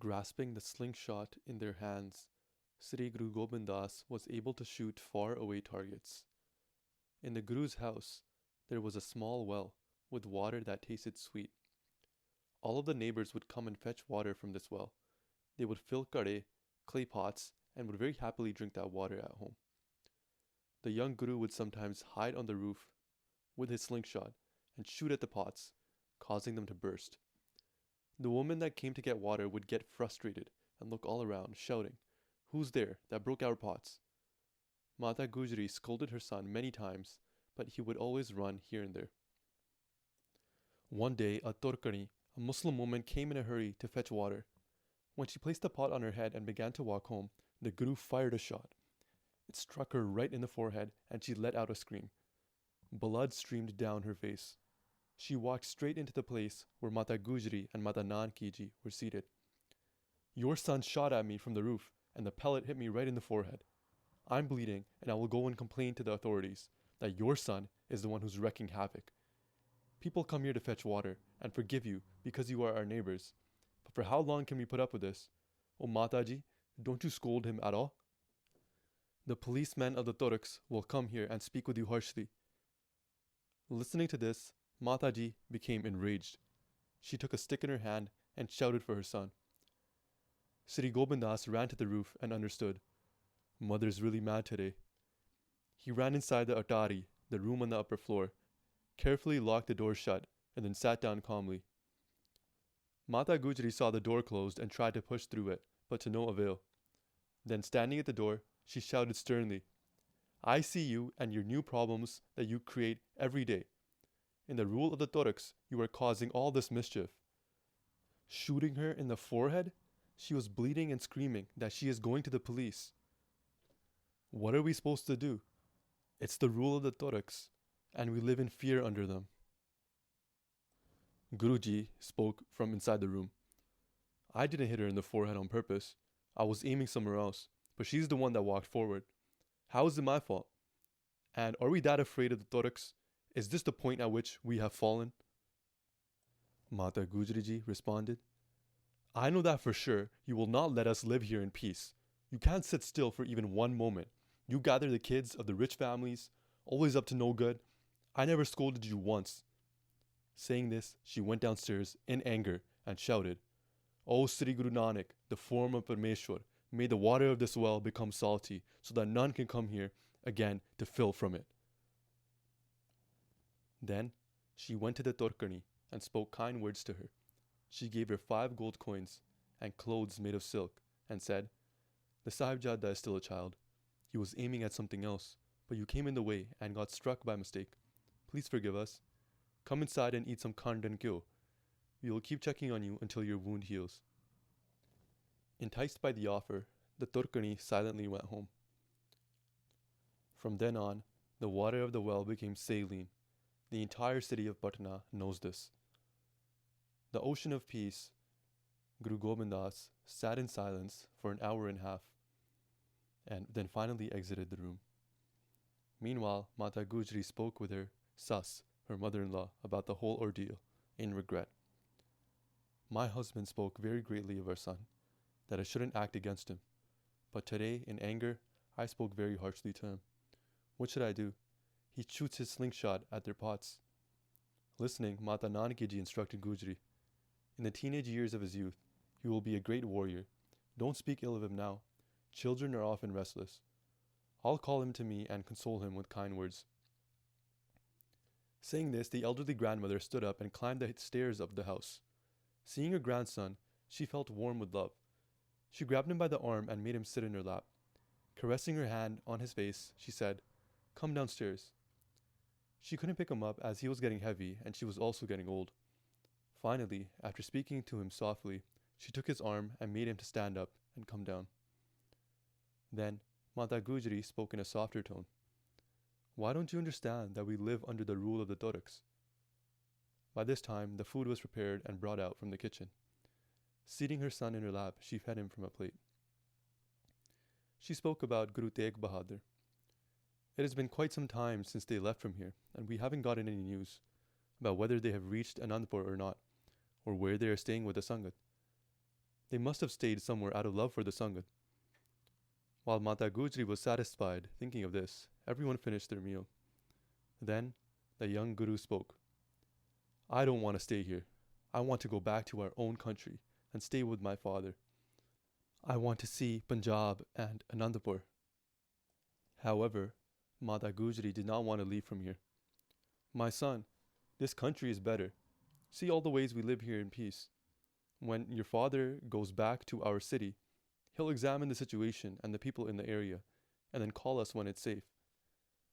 Grasping the slingshot in their hands, Sri Guru Gobind Das was able to shoot far away targets. In the Guru's house, there was a small well with water that tasted sweet. All of the neighbors would come and fetch water from this well. They would fill kade, clay pots, and would very happily drink that water at home. The young Guru would sometimes hide on the roof with his slingshot and shoot at the pots, causing them to burst. The woman that came to get water would get frustrated and look all around, shouting, "Who's there that broke our pots?" Mata Gujri scolded her son many times, but he would always run here and there. One day, a Torkani, a Muslim woman, came in a hurry to fetch water. When she placed the pot on her head and began to walk home, the Guru fired a shot. It struck her right in the forehead and she let out a scream. Blood streamed down her face. She walked straight into the place where Mata Gujri and Mata Nankiji were seated. "Your son shot at me from the roof and the pellet hit me right in the forehead. I'm bleeding and I will go and complain to the authorities that your son is the one who's wreaking havoc. People come here to fetch water and forgive you because you are our neighbors. But for how long can we put up with this? Oh Mataji, don't you scold him at all? The policemen of the Turks will come here and speak with you harshly." Listening to this, Mataji became enraged. She took a stick in her hand and shouted for her son. Sri Govindas ran to the roof and understood. Mother's really mad today. He ran inside the Atari, the room on the upper floor, carefully locked the door shut, and then sat down calmly. Mata Gujri saw the door closed and tried to push through it, but to no avail. Then standing at the door, she shouted sternly, "I see you and your new problems that you create every day. In the rule of the Turks, you are causing all this mischief." Shooting her in the forehead, she was bleeding and screaming that she is going to the police. What are we supposed to do? It's the rule of the Turks, and we live in fear under them. Guruji spoke from inside the room. "I didn't hit her in the forehead on purpose. I was aiming somewhere else, but she's the one that walked forward. How is it my fault? And are we that afraid of the Turks? Is this the point at which we have fallen?" Mata Gujriji responded, "I know that for sure you will not let us live here in peace. You can't sit still for even one moment. You gather the kids of the rich families, always up to no good. I never scolded you once." Saying this, she went downstairs in anger and shouted, "O Sri Guru Nanak, the form of Parmeshwar, may the water of this well become salty so that none can come here again to fill from it." Then she went to the Torkani and spoke kind words to her. She gave her 5 gold coins and clothes made of silk and said, "The Sahibjada is still a child. He was aiming at something else, but you came in the way and got struck by mistake. Please forgive us. Come inside and eat some khand and kyo. We will keep checking on you until your wound heals." Enticed by the offer, the Turkani silently went home. From then on, the water of the well became saline. The entire city of Patna knows this. The ocean of peace, Guru Gobind Das sat in silence for an hour and a half, and then finally exited the room. Meanwhile, Mata Gujri spoke with her Sas, her mother-in-law, about the whole ordeal, in regret. "My husband spoke very greatly of our son, that I shouldn't act against him. But today, in anger, I spoke very harshly to him. What should I do? He shoots his slingshot at their pots." Listening, Mata Nankiji instructed Gujri, "In the teenage years of his youth, he will be a great warrior. Don't speak ill of him now. Children are often restless. I'll call him to me and console him with kind words." Saying this, the elderly grandmother stood up and climbed the stairs of the house. Seeing her grandson, she felt warm with love. She grabbed him by the arm and made him sit in her lap. Caressing her hand on his face, she said, "Come downstairs." She couldn't pick him up as he was getting heavy and she was also getting old. Finally, after speaking to him softly, she took his arm and made him to stand up and come down. Then, Mata Gujri spoke in a softer tone. "Why don't you understand that we live under the rule of the Turks?" By this time, the food was prepared and brought out from the kitchen. Seating her son in her lap, she fed him from a plate. She spoke about Guru Tegh Bahadur. "It has been quite some time since they left from here, and we haven't gotten any news about whether they have reached Anandpur or not, or where they are staying with the Sangat. They must have stayed somewhere out of love for the Sangat. While Mata Gujri was satisfied thinking of this, everyone finished their meal. Then the young Guru spoke. I don't want to stay here. I want to go back to our own country and stay with my father. I want to see Punjab and Anandapur. However, Mata Gujri did not want to leave from here. My son, this country is better. See all the ways we live here in peace. When your father goes back to our city, he'll examine the situation and the people in the area, and then call us when it's safe.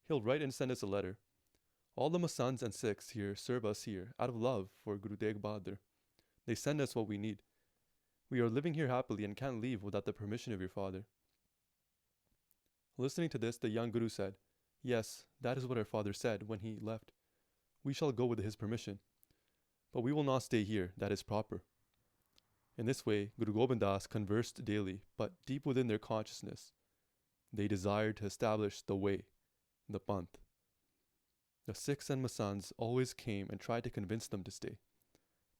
He'll write and send us a letter. All the Masands and Sikhs here serve us here out of love for Guru Tegh Bahadur. They send us what we need. We are living here happily and can't leave without the permission of your father. Listening to this, the young Guru said, Yes, that is what our father said when he left. We shall go with his permission. But we will not stay here, that is proper. In this way, Guru Gobind Das conversed daily, but deep within their consciousness, they desired to establish the way, the Panth. The Sikhs and Masands always came and tried to convince them to stay,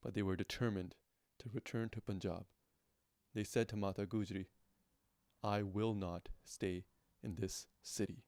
but they were determined to return to Punjab. They said to Mata Gujri, I will not stay in this city.